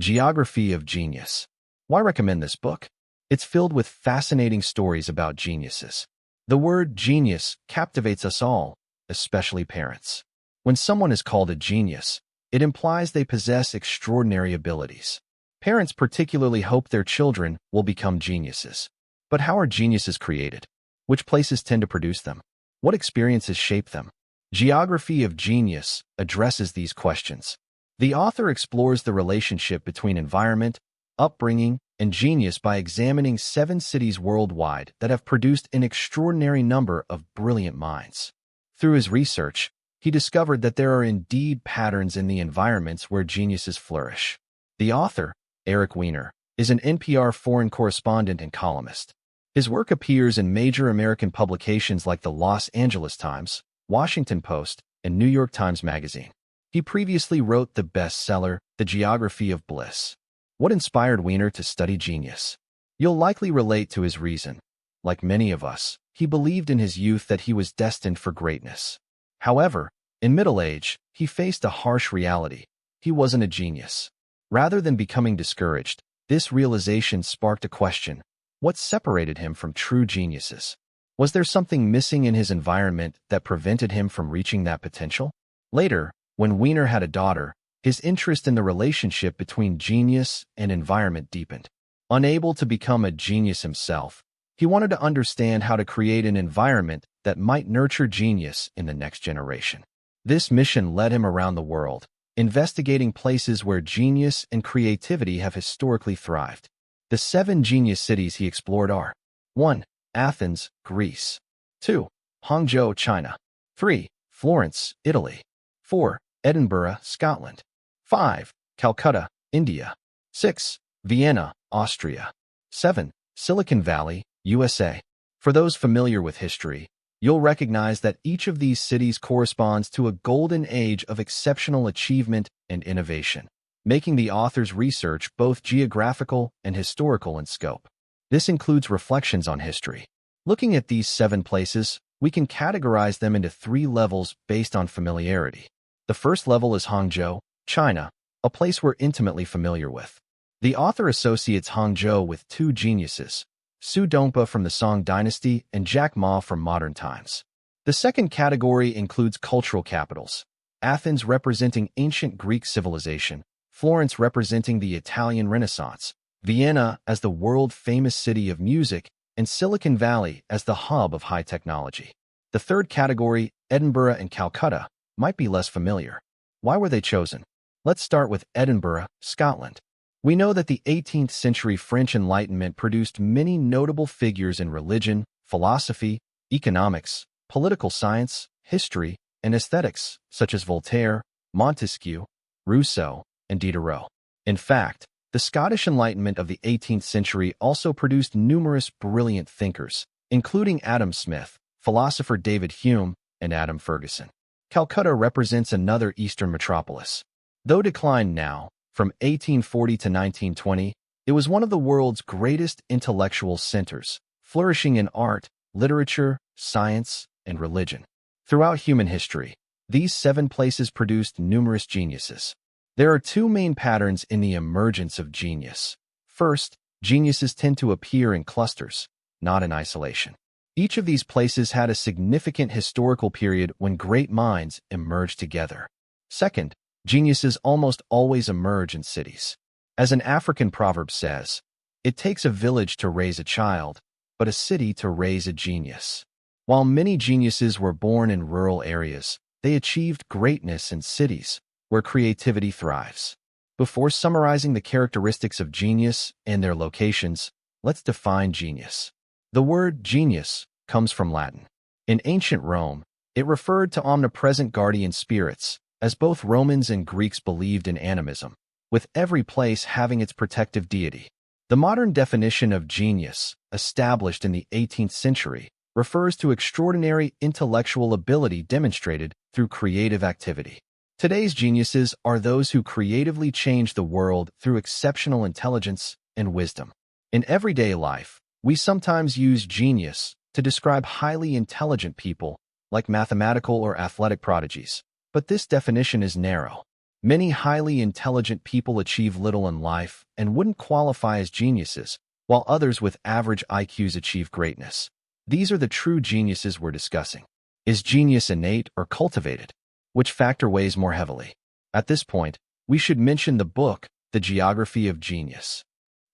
Geography of Genius. Why recommend this book? It's filled with fascinating stories about geniuses. The word genius captivates us all, especially parents. When someone is called a genius, it implies they possess extraordinary abilities. Parents particularly hope their children will become geniuses. But how are geniuses created? Which places tend to produce them? What experiences shape them? Geography of Genius addresses these questions. The author explores the relationship between environment, upbringing, and genius by examining 7 cities worldwide that have produced an extraordinary number of brilliant minds. Through his research, he discovered that there are indeed patterns in the environments where geniuses flourish. The author, Eric Weiner, is an NPR foreign correspondent and columnist. His work appears in major American publications like the Los Angeles Times, Washington Post, and New York Times Magazine. He previously wrote the bestseller, The Geography of Bliss. What inspired Weiner to study genius? You'll likely relate to his reason. Like many of us, he believed in his youth that he was destined for greatness. However, in middle age, he faced a harsh reality. He wasn't a genius. Rather than becoming discouraged, this realization sparked a question. What separated him from true geniuses? Was there something missing in his environment that prevented him from reaching that potential? Later, when Weiner had a daughter, his interest in the relationship between genius and environment deepened. Unable to become a genius himself, he wanted to understand how to create an environment that might nurture genius in the next generation. This mission led him around the world, investigating places where genius and creativity have historically thrived. The 7 genius cities he explored are 1. Athens, Greece. 2. Hangzhou, China. 3. Florence, Italy. 4. Edinburgh, Scotland. 5. Calcutta, India. 6. Vienna, Austria. 7. Silicon Valley, USA. For those familiar with history, you'll recognize that each of these cities corresponds to a golden age of exceptional achievement and innovation, making the author's research both geographical and historical in scope. This includes reflections on history. Looking at these 7 places, we can categorize them into 3 levels based on familiarity. The first level is Hangzhou, China, a place we're intimately familiar with. The author associates Hangzhou with 2 geniuses, Su Dongpa from the Song Dynasty and Jack Ma from modern times. The second category includes cultural capitals, Athens representing ancient Greek civilization, Florence representing the Italian Renaissance, Vienna as the world-famous city of music, and Silicon Valley as the hub of high technology. The third category, Edinburgh and Calcutta, might be less familiar. Why were they chosen? Let's start with Edinburgh, Scotland. We know that the 18th century French Enlightenment produced many notable figures in religion, philosophy, economics, political science, history, and aesthetics, such as Voltaire, Montesquieu, Rousseau, and Diderot. In fact, the Scottish Enlightenment of the 18th century also produced numerous brilliant thinkers, including Adam Smith, philosopher David Hume, and Adam Ferguson. Calcutta represents another Eastern metropolis. Though declined now, from 1840 to 1920, it was one of the world's greatest intellectual centers, flourishing in art, literature, science, and religion. Throughout human history, these 7 places produced numerous geniuses. There are 2 main patterns in the emergence of genius. First, geniuses tend to appear in clusters, not in isolation. Each of these places had a significant historical period when great minds emerged together. Second, geniuses almost always emerge in cities. As an African proverb says, it takes a village to raise a child, but a city to raise a genius. While many geniuses were born in rural areas, they achieved greatness in cities, where creativity thrives. Before summarizing the characteristics of genius and their locations, let's define genius. The word genius comes from Latin. In ancient Rome, it referred to omnipresent guardian spirits, as both Romans and Greeks believed in animism, with every place having its protective deity. The modern definition of genius, established in the 18th century, refers to extraordinary intellectual ability demonstrated through creative activity. Today's geniuses are those who creatively change the world through exceptional intelligence and wisdom. In everyday life, we sometimes use genius to describe highly intelligent people, like mathematical or athletic prodigies. But this definition is narrow. Many highly intelligent people achieve little in life and wouldn't qualify as geniuses, while others with average IQs achieve greatness. These are the true geniuses we're discussing. Is genius innate or cultivated? Which factor weighs more heavily? At this point, we should mention the book, The Geography of Genius.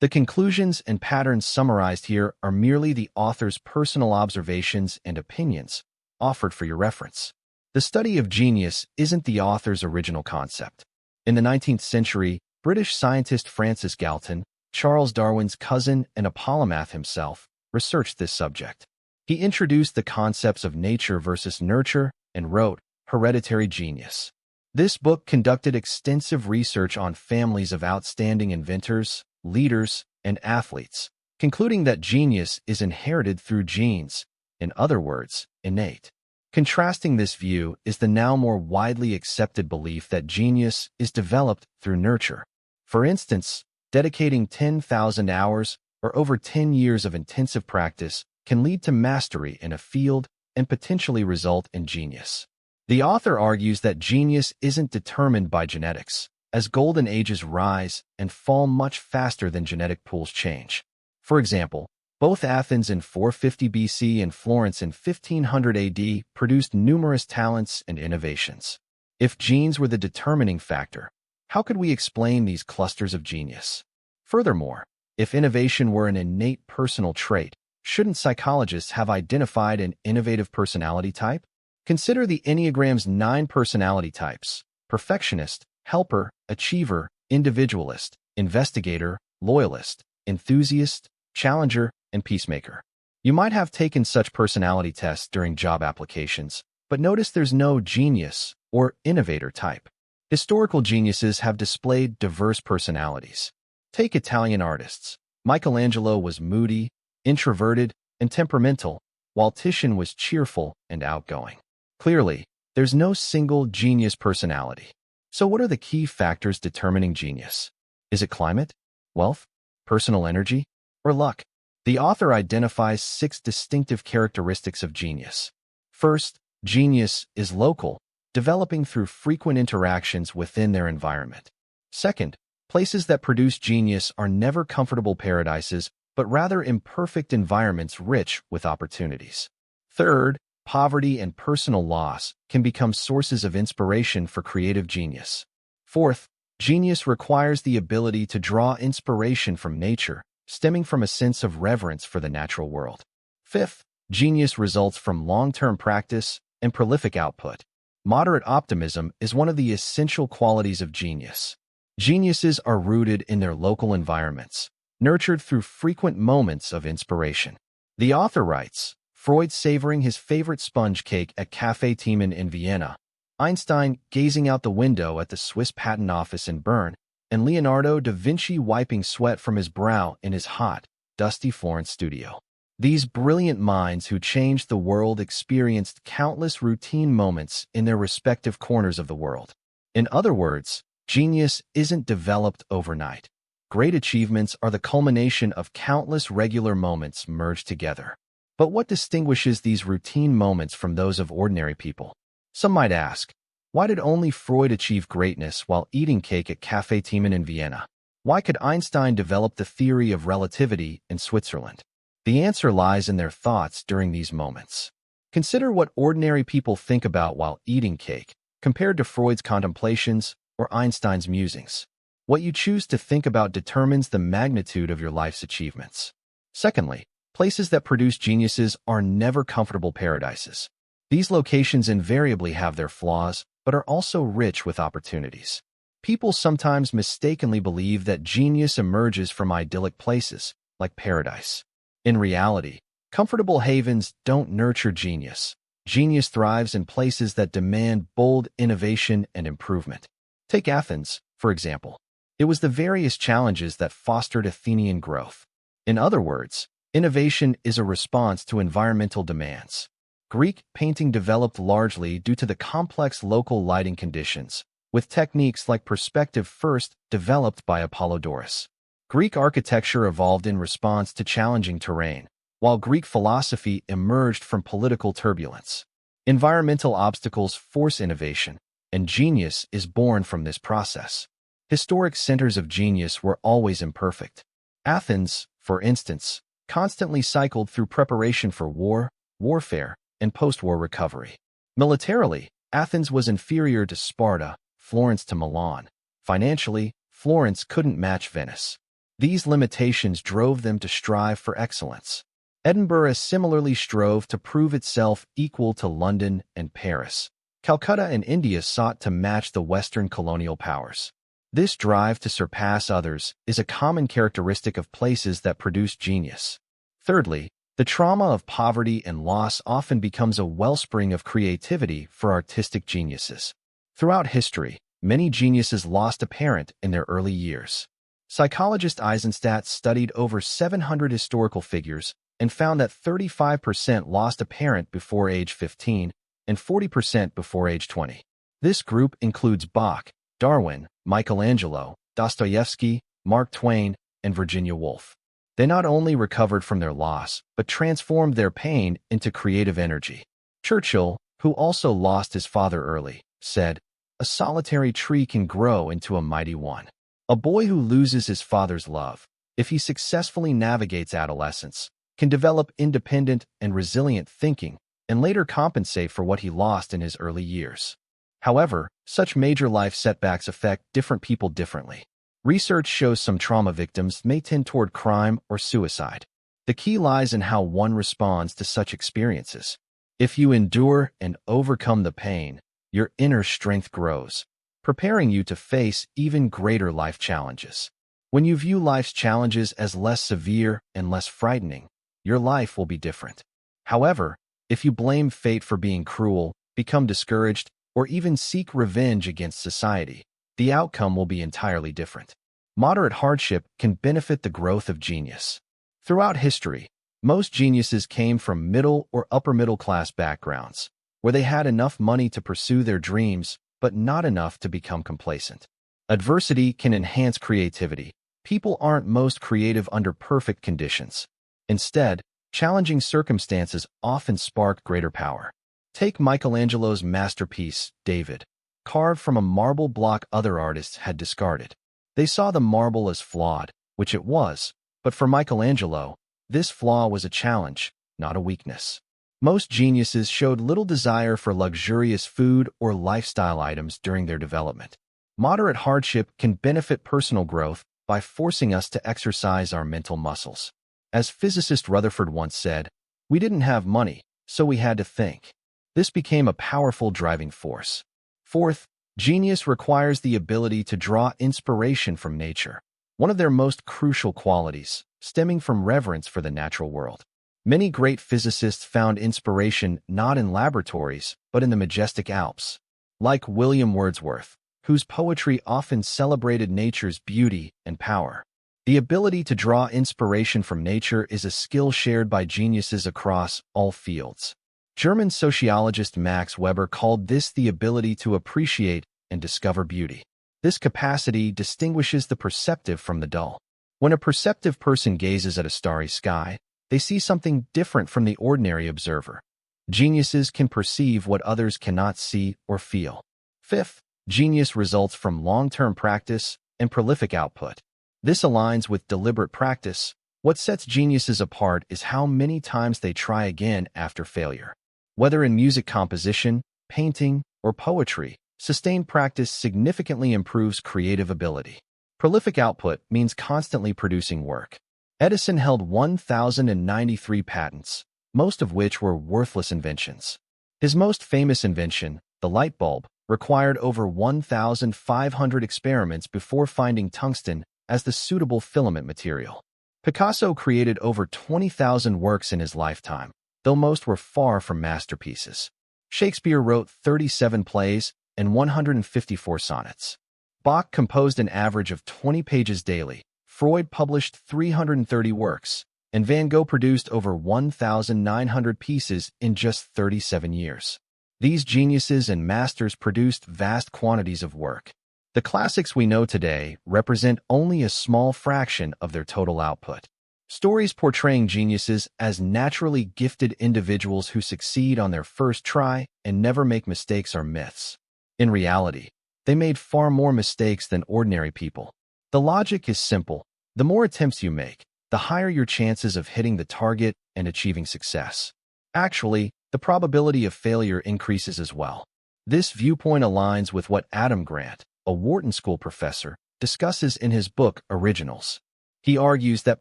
The conclusions and patterns summarized here are merely the author's personal observations and opinions, offered for your reference. The study of genius isn't the author's original concept. In the 19th century, British scientist Francis Galton, Charles Darwin's cousin and a polymath himself, researched this subject. He introduced the concepts of nature versus nurture and wrote Hereditary Genius. This book conducted extensive research on families of outstanding inventors, leaders, and athletes, concluding that genius is inherited through genes, in other words, innate. Contrasting this view is the now more widely accepted belief that genius is developed through nurture. For instance, dedicating 10,000 hours or over 10 years of intensive practice can lead to mastery in a field and potentially result in genius. The author argues that genius isn't determined by genetics, as golden ages rise and fall much faster than genetic pools change. For example, both Athens in 450 BC and Florence in 1500 AD produced numerous talents and innovations. If genes were the determining factor, how could we explain these clusters of genius? Furthermore, if innovation were an innate personal trait, shouldn't psychologists have identified an innovative personality type? Consider the Enneagram's 9 personality types: perfectionist, helper, achiever, individualist, investigator, loyalist, enthusiast, challenger, and peacemaker. You might have taken such personality tests during job applications, but notice there's no genius or innovator type. Historical geniuses have displayed diverse personalities. Take Italian artists. Michelangelo was moody, introverted, and temperamental, while Titian was cheerful and outgoing. Clearly, there's no single genius personality. So what are the key factors determining genius? Is it climate, wealth, personal energy, or luck? The author identifies 6 distinctive characteristics of genius. First, genius is local, developing through frequent interactions within their environment. Second, places that produce genius are never comfortable paradises, but rather imperfect environments rich with opportunities. Third, poverty and personal loss can become sources of inspiration for creative genius. Fourth, genius requires the ability to draw inspiration from nature, stemming from a sense of reverence for the natural world. Fifth, genius results from long-term practice and prolific output. Moderate optimism is one of the essential qualities of genius. Geniuses are rooted in their local environments, nurtured through frequent moments of inspiration. The author writes, Freud savoring his favorite sponge cake at Café Tiemann in Vienna, Einstein gazing out the window at the Swiss patent office in Bern, and Leonardo da Vinci wiping sweat from his brow in his hot, dusty Florence studio. These brilliant minds who changed the world experienced countless routine moments in their respective corners of the world. In other words, genius isn't developed overnight. Great achievements are the culmination of countless regular moments merged together. But what distinguishes these routine moments from those of ordinary people? Some might ask, why did only Freud achieve greatness while eating cake at Café Tiemann in Vienna? Why could Einstein develop the theory of relativity in Switzerland? The answer lies in their thoughts during these moments. Consider what ordinary people think about while eating cake, compared to Freud's contemplations or Einstein's musings. What you choose to think about determines the magnitude of your life's achievements. Secondly, places that produce geniuses are never comfortable paradises. These locations invariably have their flaws, but are also rich with opportunities. People sometimes mistakenly believe that genius emerges from idyllic places, like paradise. In reality, comfortable havens don't nurture genius. Genius thrives in places that demand bold innovation and improvement. Take Athens, for example. It was the various challenges that fostered Athenian growth. In other words, innovation is a response to environmental demands. Greek painting developed largely due to the complex local lighting conditions, with techniques like perspective first developed by Apollodorus. Greek architecture evolved in response to challenging terrain, while Greek philosophy emerged from political turbulence. Environmental obstacles force innovation, and genius is born from this process. Historic centers of genius were always imperfect. Athens, for instance, constantly cycled through preparation for war, warfare, and post-war recovery. Militarily, Athens was inferior to Sparta, Florence to Milan. Financially, Florence couldn't match Venice. These limitations drove them to strive for excellence. Edinburgh similarly strove to prove itself equal to London and Paris. Calcutta and India sought to match the Western colonial powers. This drive to surpass others is a common characteristic of places that produce genius. Thirdly, the trauma of poverty and loss often becomes a wellspring of creativity for artistic geniuses. Throughout history, many geniuses lost a parent in their early years. Psychologist Eisenstadt studied over 700 historical figures and found that 35% lost a parent before age 15 and 40% before age 20. This group includes Bach, Darwin, Michelangelo, Dostoevsky, Mark Twain, and Virginia Woolf. They not only recovered from their loss, but transformed their pain into creative energy. Churchill, who also lost his father early, said, "A solitary tree can grow into a mighty one." A boy who loses his father's love, if he successfully navigates adolescence, can develop independent and resilient thinking and later compensate for what he lost in his early years. However, such major life setbacks affect different people differently. Research shows some trauma victims may tend toward crime or suicide. The key lies in how one responds to such experiences. If you endure and overcome the pain, your inner strength grows, preparing you to face even greater life challenges. When you view life's challenges as less severe and less frightening, your life will be different. However, if you blame fate for being cruel, become discouraged, or even seek revenge against society, the outcome will be entirely different. Moderate hardship can benefit the growth of genius. Throughout history, most geniuses came from middle or upper middle class backgrounds, where they had enough money to pursue their dreams, but not enough to become complacent. Adversity can enhance creativity. People aren't most creative under perfect conditions. Instead, challenging circumstances often spark greater power. Take Michelangelo's masterpiece, David, carved from a marble block other artists had discarded. They saw the marble as flawed, which it was, but for Michelangelo, this flaw was a challenge, not a weakness. Most geniuses showed little desire for luxurious food or lifestyle items during their development. Moderate hardship can benefit personal growth by forcing us to exercise our mental muscles. As physicist Rutherford once said, "We didn't have money, so we had to think." This became a powerful driving force. Fourth, genius requires the ability to draw inspiration from nature, one of their most crucial qualities, stemming from reverence for the natural world. Many great physicists found inspiration not in laboratories, but in the majestic Alps. Like William Wordsworth, whose poetry often celebrated nature's beauty and power. The ability to draw inspiration from nature is a skill shared by geniuses across all fields. German sociologist Max Weber called this the ability to appreciate and discover beauty. This capacity distinguishes the perceptive from the dull. When a perceptive person gazes at a starry sky, they see something different from the ordinary observer. Geniuses can perceive what others cannot see or feel. Fifth, genius results from long-term practice and prolific output. This aligns with deliberate practice. What sets geniuses apart is how many times they try again after failure. Whether in music composition, painting, or poetry, sustained practice significantly improves creative ability. Prolific output means constantly producing work. Edison held 1,093 patents, most of which were worthless inventions. His most famous invention, the light bulb, required over 1,500 experiments before finding tungsten as the suitable filament material. Picasso created over 20,000 works in his lifetime, though most were far from masterpieces. Shakespeare wrote 37 plays and 154 sonnets. Bach composed an average of 20 pages daily. Freud published 330 works, and Van Gogh produced over 1,900 pieces in just 37 years. These geniuses and masters produced vast quantities of work. The classics we know today represent only a small fraction of their total output. Stories portraying geniuses as naturally gifted individuals who succeed on their first try and never make mistakes are myths. In reality, they made far more mistakes than ordinary people. The logic is simple. The more attempts you make, the higher your chances of hitting the target and achieving success. Actually, the probability of failure increases as well. This viewpoint aligns with what Adam Grant, a Wharton School professor, discusses in his book Originals. He argues that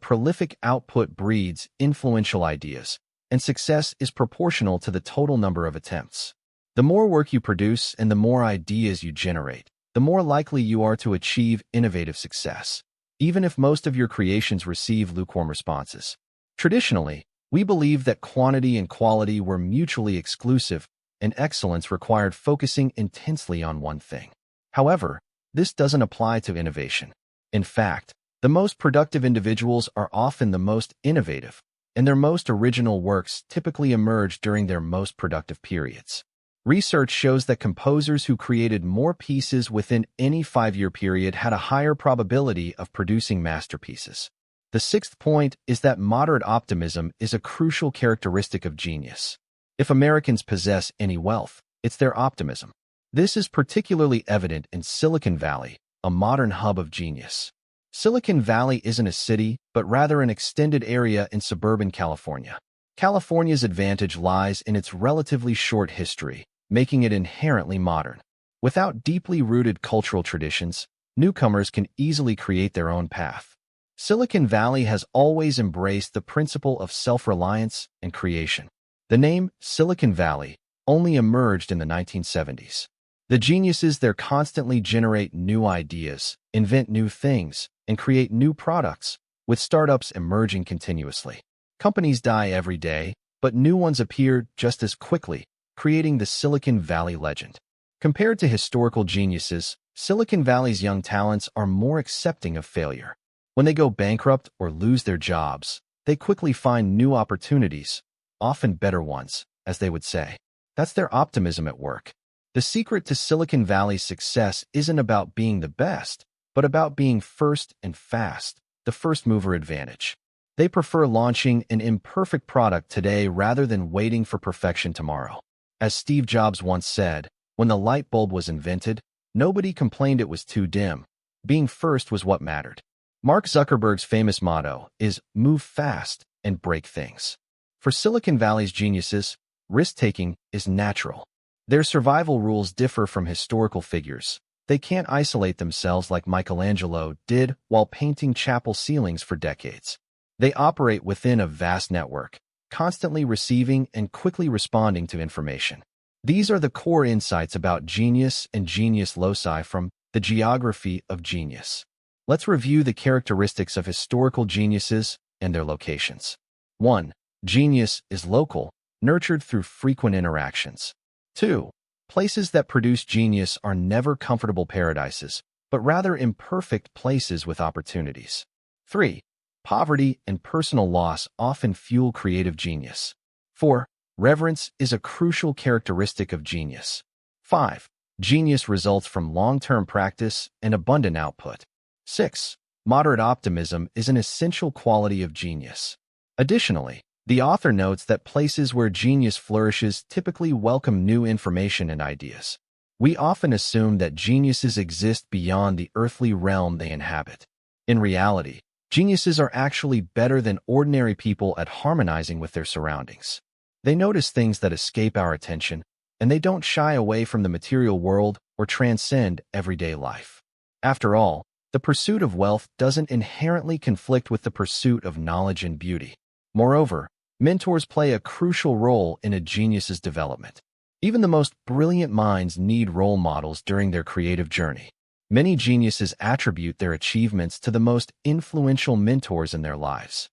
prolific output breeds influential ideas, and success is proportional to the total number of attempts. The more work you produce and the more ideas you generate, the more likely you are to achieve innovative success, even if most of your creations receive lukewarm responses. Traditionally, we believe that quantity and quality were mutually exclusive, and excellence required focusing intensely on one thing. However, this doesn't apply to innovation. In fact, the most productive individuals are often the most innovative, and their most original works typically emerge during their most productive periods. Research shows that composers who created more pieces within any 5-year period had a higher probability of producing masterpieces. The sixth point is that moderate optimism is a crucial characteristic of genius. If Americans possess any wealth, it's their optimism. This is particularly evident in Silicon Valley, a modern hub of genius. Silicon Valley isn't a city, but rather an extended area in suburban California. California's advantage lies in its relatively short history, making it inherently modern. Without deeply rooted cultural traditions, newcomers can easily create their own path. Silicon Valley has always embraced the principle of self-reliance and creation. The name Silicon Valley only emerged in the 1970s. The geniuses there constantly generate new ideas, invent new things, and create new products, with startups emerging continuously. Companies die every day, but new ones appear just as quickly, creating the Silicon Valley legend. Compared to historical geniuses, Silicon Valley's young talents are more accepting of failure. When they go bankrupt or lose their jobs, they quickly find new opportunities, often better ones, as they would say. That's their optimism at work. The secret to Silicon Valley's success isn't about being the best, but about being first and fast, the first mover advantage. They prefer launching an imperfect product today rather than waiting for perfection tomorrow. As Steve Jobs once said, when the light bulb was invented, nobody complained it was too dim. Being first was what mattered. Mark Zuckerberg's famous motto is "Move fast and break things." For Silicon Valley's geniuses, risk-taking is natural. Their survival rules differ from historical figures. They can't isolate themselves like Michelangelo did while painting chapel ceilings for decades. They operate within a vast network, constantly receiving and quickly responding to information. These are the core insights about genius and genius loci from The Geography of Genius. Let's review the characteristics of historical geniuses and their locations. 1. Genius is local, nurtured through frequent interactions. 2. Places that produce genius are never comfortable paradises, but rather imperfect places with opportunities. 3. Poverty and personal loss often fuel creative genius. 4. Reverence is a crucial characteristic of genius. 5. Genius results from long-term practice and abundant output. 6. Moderate optimism is an essential quality of genius. Additionally, the author notes that places where genius flourishes typically welcome new information and ideas. We often assume that geniuses exist beyond the earthly realm they inhabit. In reality, geniuses are actually better than ordinary people at harmonizing with their surroundings. They notice things that escape our attention, and they don't shy away from the material world or transcend everyday life. After all, the pursuit of wealth doesn't inherently conflict with the pursuit of knowledge and beauty. Moreover, mentors play a crucial role in a genius's development. Even the most brilliant minds need role models during their creative journey. Many geniuses attribute their achievements to the most influential mentors in their lives.